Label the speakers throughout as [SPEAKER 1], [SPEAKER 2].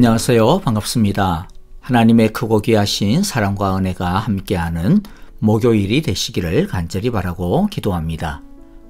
[SPEAKER 1] 안녕하세요. 반갑습니다. 하나님의 크고 귀하신 사랑과 은혜가 함께하는 목요일이 되시기를 간절히 바라고 기도합니다.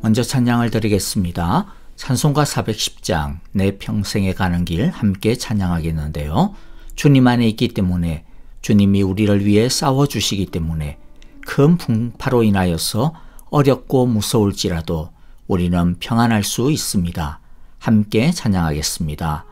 [SPEAKER 1] 먼저 찬양을 드리겠습니다. 찬송가 410장 내 평생에 가는 길 함께 찬양하겠는데요. 주님 안에 있기 때문에, 주님이 우리를 위해 싸워주시기 때문에 큰 풍파로 인하여서 어렵고 무서울지라도 우리는 평안할 수 있습니다. 함께 찬양하겠습니다.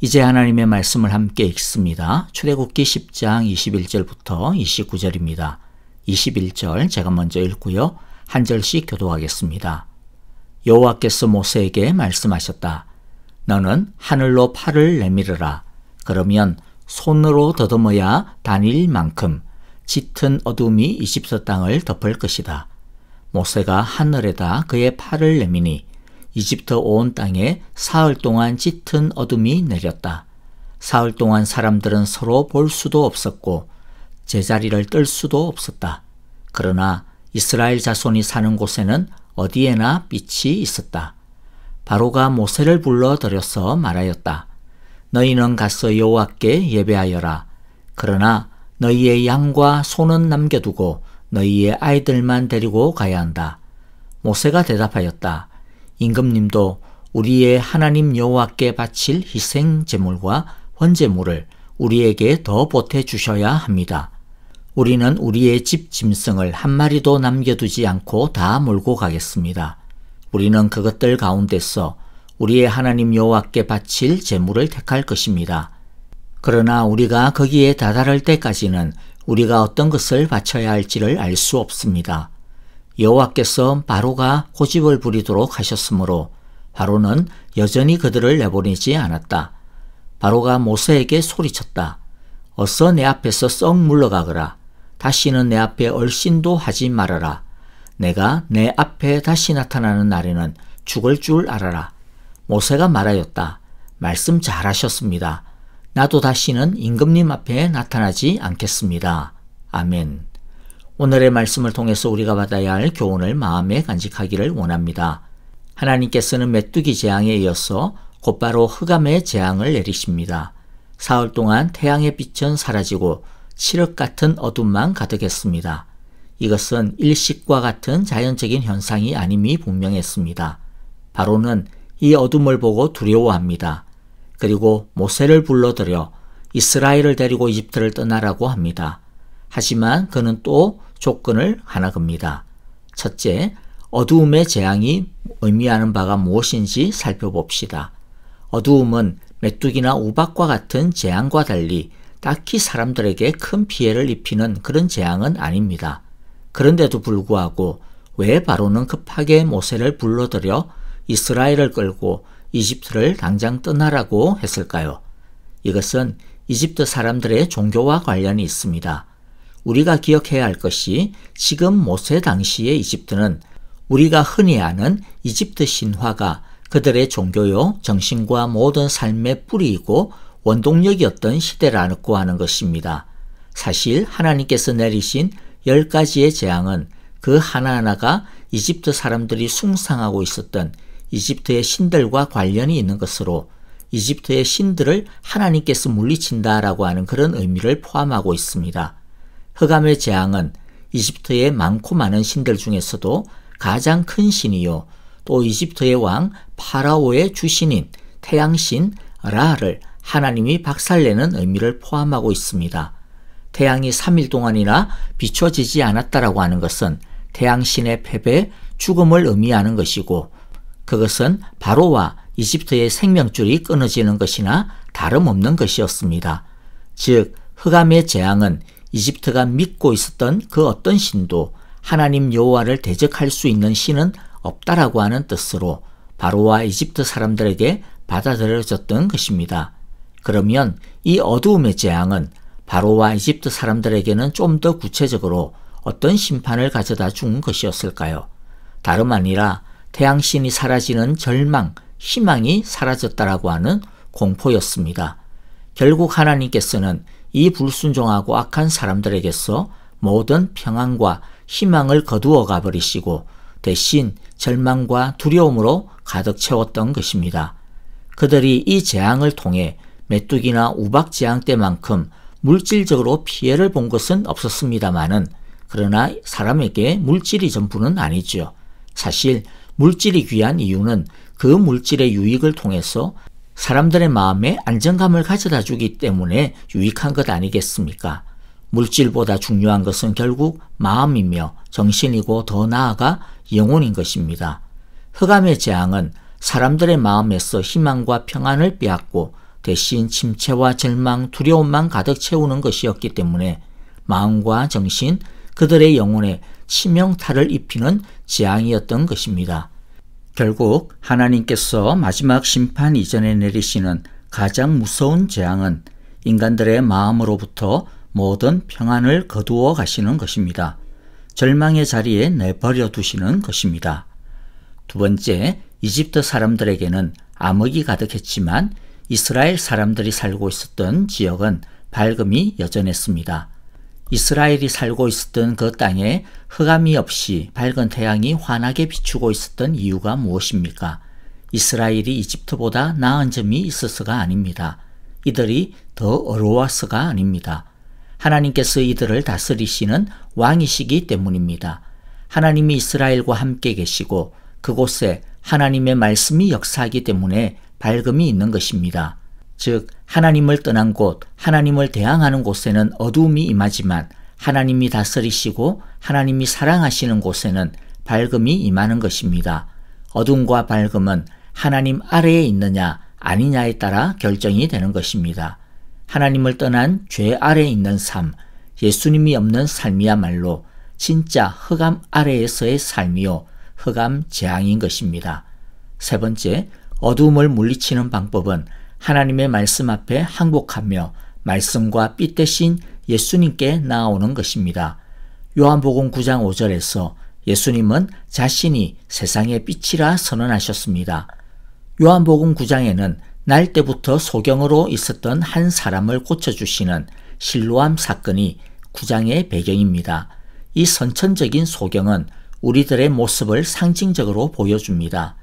[SPEAKER 1] 이제 하나님의 말씀을 함께 읽습니다. 출애굽기 10장 21절부터 29절입니다. 21절 제가 먼저 읽고요. 한 절씩 교독하겠습니다. 여호와께서 모세에게 말씀하셨다. 너는 하늘로 팔을 내밀으라. 그러면 손으로 더듬어야 다닐 만큼 짙은 어둠이 이집트 땅을 덮을 것이다. 모세가 하늘에다 그의 팔을 내미니 이집트 온 땅에 사흘 동안 짙은 어둠이 내렸다. 사흘 동안 사람들은 서로 볼 수도 없었고 제자리를 뜰 수도 없었다. 그러나 이스라엘 자손이 사는 곳에는 어디에나 빛이 있었다. 바로가 모세를 불러들여서 말하였다. 너희는 가서 여호와께 예배하여라. 그러나 너희의 양과 소는 남겨두고 너희의 아이들만 데리고 가야 한다. 모세가 대답하였다. 임금님도 우리의 하나님 여호와께 바칠 희생 제물과 번제물을 우리에게 더 보태주셔야 합니다. 우리는 우리의 집 짐승을 한 마리도 남겨두지 않고 다 몰고 가겠습니다. 우리는 그것들 가운데서 우리의 하나님 여호와께 바칠 제물을 택할 것입니다. 그러나 우리가 거기에 다다를 때까지는 우리가 어떤 것을 바쳐야 할지를 알 수 없습니다. 여호와께서 바로가 고집을 부리도록 하셨으므로 바로는 여전히 그들을 내보내지 않았다. 바로가 모세에게 소리쳤다. 어서 내 앞에서 썩 물러가거라. 다시는 내 앞에 얼씬도 하지 말아라. 내가 내 앞에 다시 나타나는 날에는 죽을 줄 알아라. 모세가 말하였다. 말씀 잘하셨습니다. 나도 다시는 임금님 앞에 나타나지 않겠습니다. 아멘. 오늘의 말씀을 통해서 우리가 받아야 할 교훈을 마음에 간직하기를 원합니다. 하나님께서는 메뚜기 재앙에 이어서 곧바로 흑암의 재앙을 내리십니다. 사흘 동안 태양의 빛은 사라지고 칠흑 같은 어둠만 가득했습니다. 이것은 일식과 같은 자연적인 현상이 아님이 분명했습니다. 바로는 이 어둠을 보고 두려워합니다. 그리고 모세를 불러들여 이스라엘을 데리고 이집트를 떠나라고 합니다. 하지만 그는 또 조건을 하나 겁니다. 첫째, 어두움의 재앙이 의미하는 바가 무엇인지 살펴봅시다. 어두움은 메뚜기나 우박과 같은 재앙과 달리 딱히 사람들에게 큰 피해를 입히는 그런 재앙은 아닙니다. 그런데도 불구하고 왜 바로는 급하게 모세를 불러들여 이스라엘을 끌고 이집트를 당장 떠나라고 했을까요? 이것은 이집트 사람들의 종교와 관련이 있습니다. 우리가 기억해야 할 것이 지금 모세 당시의 이집트는 우리가 흔히 아는 이집트 신화가 그들의 종교요, 정신과 모든 삶의 뿌리이고 원동력이었던 시대라고 하는 것입니다. 사실 하나님께서 내리신 10가지의 재앙은 그 하나하나가 이집트 사람들이 숭상하고 있었던 이집트의 신들과 관련이 있는 것으로 이집트의 신들을 하나님께서 물리친다라고 하는 그런 의미를 포함하고 있습니다. 흑암의 재앙은 이집트의 많고 많은 신들 중에서도 가장 큰 신이요, 또 이집트의 왕 파라오의 주신인 태양신 라를 하나님이 박살내는 의미를 포함하고 있습니다. 태양이 3일 동안이나 비춰지지 않았다라고 하는 것은 태양신의 패배, 죽음을 의미하는 것이고 그것은 바로와 이집트의 생명줄이 끊어지는 것이나 다름없는 것이었습니다. 즉 흑암의 재앙은 이집트가 믿고 있었던 그 어떤 신도 하나님 여호와를 대적할 수 있는 신은 없다라고 하는 뜻으로 바로와 이집트 사람들에게 받아들여졌던 것입니다. 그러면 이 어두움의 재앙은 바로와 이집트 사람들에게는 좀 더 구체적으로 어떤 심판을 가져다 준 것이었을까요? 다름 아니라 태양신이 사라지는 절망, 희망이 사라졌다라고 하는 공포였습니다. 결국 하나님께서는 이 불순종하고 악한 사람들에게서 모든 평안과 희망을 거두어 가버리시고 대신 절망과 두려움으로 가득 채웠던 것입니다. 그들이 이 재앙을 통해 메뚜기나 우박 재앙 때만큼 물질적으로 피해를 본 것은 없었습니다마는 그러나 사람에게 물질이 전부는 아니죠. 사실 물질이 귀한 이유는 그 물질의 유익을 통해서 사람들의 마음에 안정감을 가져다 주기 때문에 유익한 것 아니겠습니까? 물질보다 중요한 것은 결국 마음이며 정신이고 더 나아가 영혼인 것입니다. 흑암의 재앙은 사람들의 마음에서 희망과 평안을 빼앗고 대신 침체와 절망, 두려움만 가득 채우는 것이었기 때문에 마음과 정신, 그들의 영혼에 치명타를 입히는 재앙이었던 것입니다. 결국 하나님께서 마지막 심판 이전에 내리시는 가장 무서운 재앙은 인간들의 마음으로부터 모든 평안을 거두어 가시는 것입니다. 절망의 자리에 내버려 두시는 것입니다. 두 번째, 이집트 사람들에게는 암흑이 가득했지만 이스라엘 사람들이 살고 있었던 지역은 밝음이 여전했습니다. 이스라엘이 살고 있었던 그 땅에 흑암이 없이 밝은 태양이 환하게 비추고 있었던 이유가 무엇입니까? 이스라엘이 이집트보다 나은 점이 있어서가 아닙니다. 이들이 더 어려워서가 아닙니다. 하나님께서 이들을 다스리시는 왕이시기 때문입니다. 하나님이 이스라엘과 함께 계시고 그곳에 하나님의 말씀이 역사하기 때문에 밝음이 있는 것입니다. 즉 하나님을 떠난 곳, 하나님을 대항하는 곳에는 어두움이 임하지만 하나님이 다스리시고 하나님이 사랑하시는 곳에는 밝음이 임하는 것입니다. 어둠과 밝음은 하나님 아래에 있느냐 아니냐에 따라 결정이 되는 것입니다. 하나님을 떠난 죄 아래에 있는 삶, 예수님이 없는 삶이야말로 진짜 흑암 아래에서의 삶이요 흑암 재앙인 것입니다. 세 번째, 어두움을 물리치는 방법은 하나님의 말씀 앞에 항복하며 말씀과 빛 대신 예수님께 나아오는 것입니다. 요한복음 9장 5절에서 예수님은 자신이 세상의 빛이라 선언하셨습니다. 요한복음 9장에는 날 때부터 소경으로 있었던 한 사람을 고쳐주시는 실로암 사건이 9장의 배경입니다. 이 선천적인 소경은 우리들의 모습을 상징적으로 보여줍니다.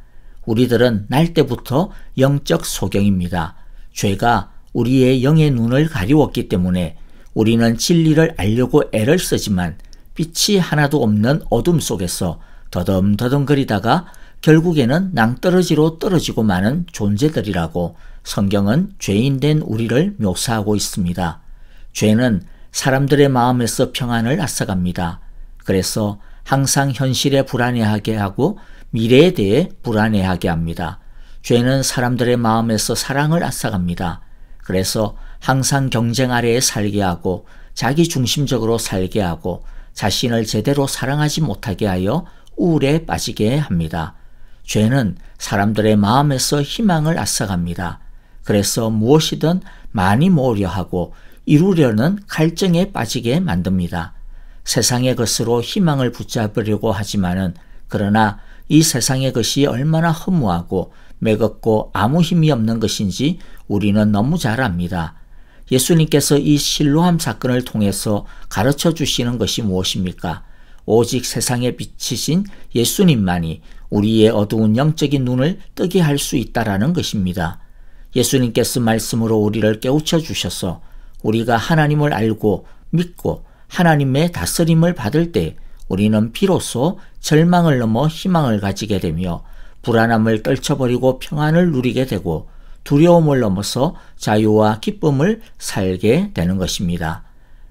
[SPEAKER 1] 우리들은 날 때부터 영적 소경입니다. 죄가 우리의 영의 눈을 가리웠기 때문에 우리는 진리를 알려고 애를 쓰지만 빛이 하나도 없는 어둠 속에서 더듬더듬거리다가 결국에는 낭떠러지로 떨어지고 마는 존재들이라고 성경은 죄인된 우리를 묘사하고 있습니다. 죄는 사람들의 마음에서 평안을 앗아갑니다. 그래서 항상 현실에 불안해하게 하고 미래에 대해 불안해하게 합니다. 죄는 사람들의 마음에서 사랑을 앗아갑니다. 그래서 항상 경쟁 아래에 살게 하고 자기 중심적으로 살게 하고 자신을 제대로 사랑하지 못하게 하여 우울에 빠지게 합니다. 죄는 사람들의 마음에서 희망을 앗아갑니다. 그래서 무엇이든 많이 모으려 하고 이루려는 갈증에 빠지게 만듭니다. 세상의 것으로 희망을 붙잡으려고 하지만은 그러나 이 세상의 것이 얼마나 허무하고 매겁고 아무 힘이 없는 것인지 우리는 너무 잘 압니다. 예수님께서 이 실로암 사건을 통해서 가르쳐 주시는 것이 무엇입니까? 오직 세상의 빛이신 예수님만이 우리의 어두운 영적인 눈을 뜨게 할 수 있다라는 것입니다. 예수님께서 말씀으로 우리를 깨우쳐 주셔서 우리가 하나님을 알고 믿고 하나님의 다스림을 받을 때 우리는 비로소 절망을 넘어 희망을 가지게 되며 불안함을 떨쳐버리고 평안을 누리게 되고 두려움을 넘어서 자유와 기쁨을 살게 되는 것입니다.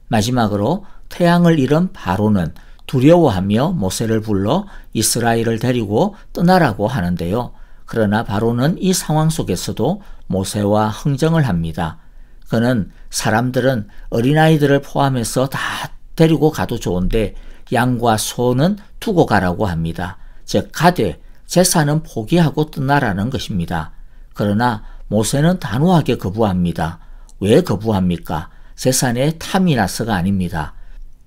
[SPEAKER 1] 마지막으로 태양을 잃은 바로는 두려워하며 모세를 불러 이스라엘을 데리고 떠나라고 하는데요. 그러나 바로는 이 상황 속에서도 모세와 흥정을 합니다. 그는 사람들은 어린아이들을 포함해서 다 데리고 가도 좋은데 양과 소는 두고 가라고 합니다. 즉 가되 제사는 포기하고 떠나라는 것입니다. 그러나 모세는 단호하게 거부합니다. 왜 거부합니까? 제사에 탐이 나서가 아닙니다.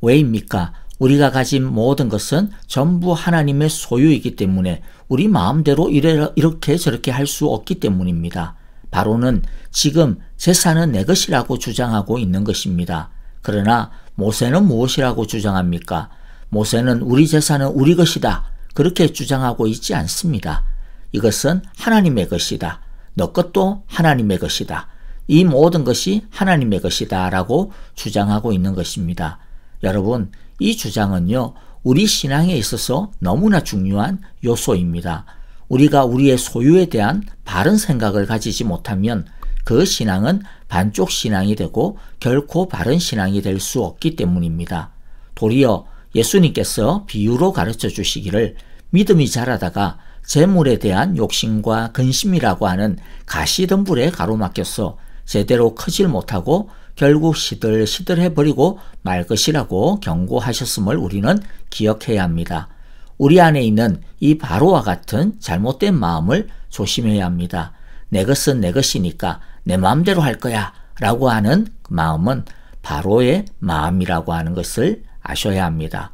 [SPEAKER 1] 왜입니까? 우리가 가진 모든 것은 전부 하나님의 소유이기 때문에 우리 마음대로 이렇게 저렇게 할 수 없기 때문입니다. 바로는 지금 제사는 내 것이라고 주장하고 있는 것입니다. 그러나 모세는 무엇이라고 주장합니까? 모세는 우리 제사는 우리 것이다. 그렇게 주장하고 있지 않습니다. 이것은 하나님의 것이다. 너 것도 하나님의 것이다. 이 모든 것이 하나님의 것이다 라고 주장하고 있는 것입니다. 여러분, 이 주장은요, 우리 신앙에 있어서 너무나 중요한 요소입니다. 우리가 우리의 소유에 대한 바른 생각을 가지지 못하면 그 신앙은 반쪽 신앙이 되고 결코 바른 신앙이 될 수 없기 때문입니다. 도리어 예수님께서 비유로 가르쳐 주시기를 믿음이 자라다가 재물에 대한 욕심과 근심이라고 하는 가시덤불에 가로막혀서 제대로 크질 못하고 결국 시들시들해버리고 말 것이라고 경고하셨음을 우리는 기억해야 합니다. 우리 안에 있는 이 바로와 같은 잘못된 마음을 조심해야 합니다. 내 것은 내 것이니까 내 마음대로 할 거야 라고 하는 그 마음은 바로의 마음이라고 하는 것을 아셔야 합니다.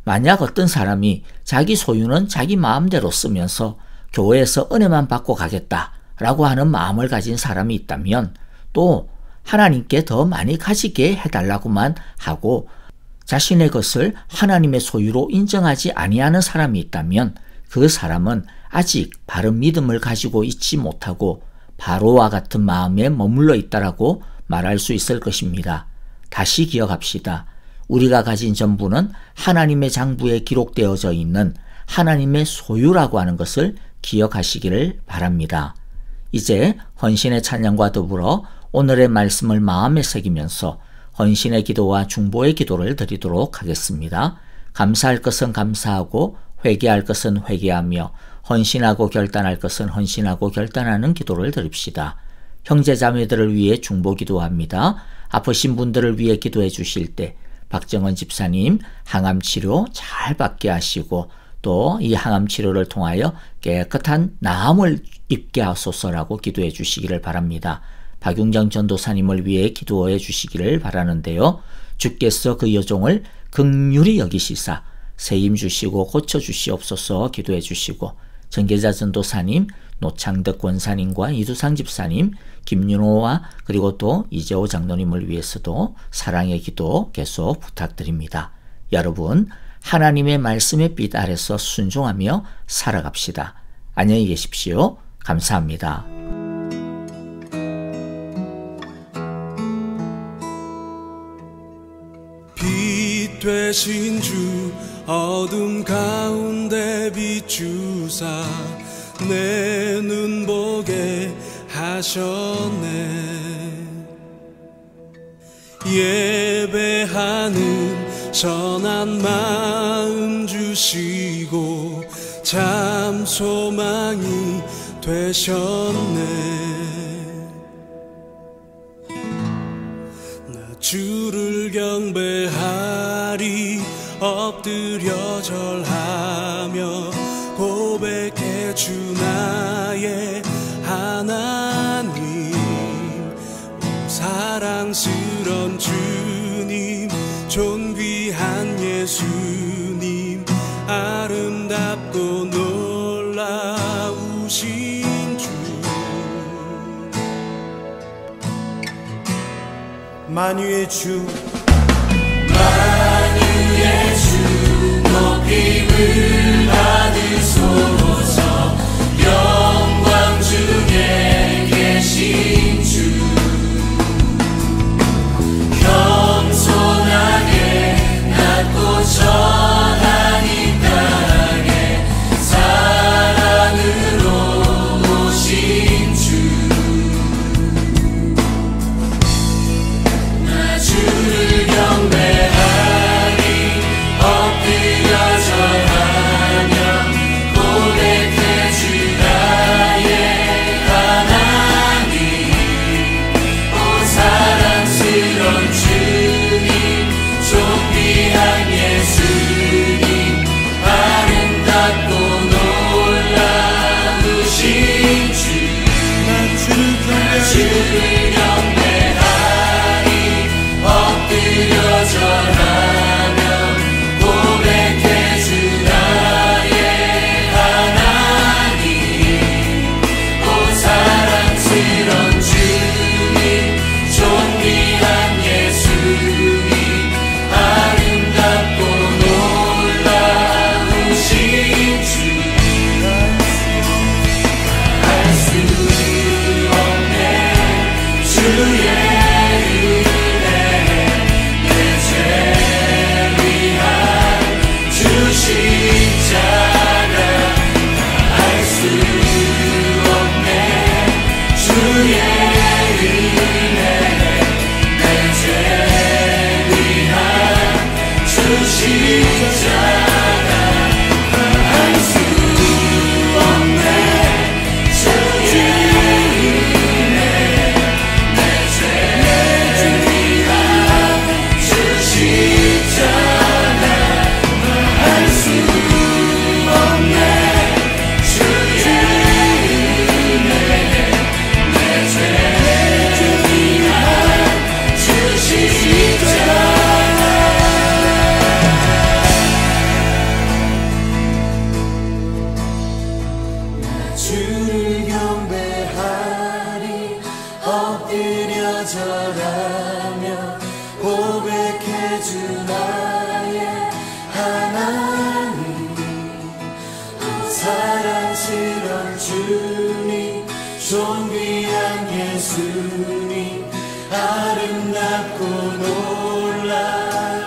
[SPEAKER 1] 만약 어떤 사람이 자기 소유는 자기 마음대로 쓰면서 교회에서 은혜만 받고 가겠다 라고 하는 마음을 가진 사람이 있다면, 또 하나님께 더 많이 가지게 해달라고만 하고 자신의 것을 하나님의 소유로 인정하지 아니하는 사람이 있다면, 그 사람은 아직 바른 믿음을 가지고 있지 못하고 바로와 같은 마음에 머물러 있다라고 말할 수 있을 것입니다. 다시 기억합시다. 우리가 가진 전부는 하나님의 장부에 기록되어져 있는 하나님의 소유라고 하는 것을 기억하시기를 바랍니다. 이제 헌신의 찬양과 더불어 오늘의 말씀을 마음에 새기면서 헌신의 기도와 중보의 기도를 드리도록 하겠습니다. 감사할 것은 감사하고 회개할 것은 회개하며 헌신하고 결단할 것은 헌신하고 결단하는 기도를 드립시다. 형제 자매들을 위해 중보 기도합니다. 아프신 분들을 위해 기도해 주실 때 박정은 집사님 항암 치료 잘 받게 하시고 또 이 항암 치료를 통하여 깨끗한 나음을 입게 하소서라고 기도해 주시기를 바랍니다. 박용정 전도사님을 위해 기도해 주시기를 바라는데요. 주께서 그 여종을 긍휼히 여기시사 세임 주시고 고쳐 주시옵소서 기도해 주시고, 정계자 전도사님, 노창덕 권사님과 이두상 집사님, 김윤호와 그리고 또 이재호 장로님을 위해서도 사랑의 기도 계속 부탁드립니다. 여러분, 하나님의 말씀의 빛 아래서 순종하며 살아갑시다. 안녕히 계십시오. 감사합니다.
[SPEAKER 2] 빛 되신 주 어둠 가운데 비추사 내 눈 보게 하셨네. 예배하는 선한 마음 주시고 참 소망이 되셨네. 나 주를 경배하리 엎드려 절하며 고백해 주 나의 하나님. 사랑스런 주님, 존귀한 예수님, 아름답고 놀라우신 주. 만유의 주, 만유의 주 높임을 받으소서. 영광 중에 계신 주, 겸손하게 낮고 천한 이 땅에 사랑으로 오신 주. 나 주를 경배하리 엎드려 절하며 고백해 주 나의 하나님. 오 사랑스런 주님, 존귀한 예수님, 아름답고 놀라우신 주. 나 주를 경배하리 엎드려 절하며 고백해 주 나의 하나님. 오 사랑스런 주님, 존귀한 예수님, 아름답고 놀라우신 주. 알 수 없네 주의 은혜, 내 죄 위한 주 십자가. 알 수 없네 주의 은혜, 내 죄 위한 주 십자가. 알 수 없네 주의 은혜, 내 죄 주 나의 하나님 사랑스런 주님 존귀한 예수님 아름답고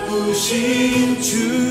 [SPEAKER 2] 놀라우신 주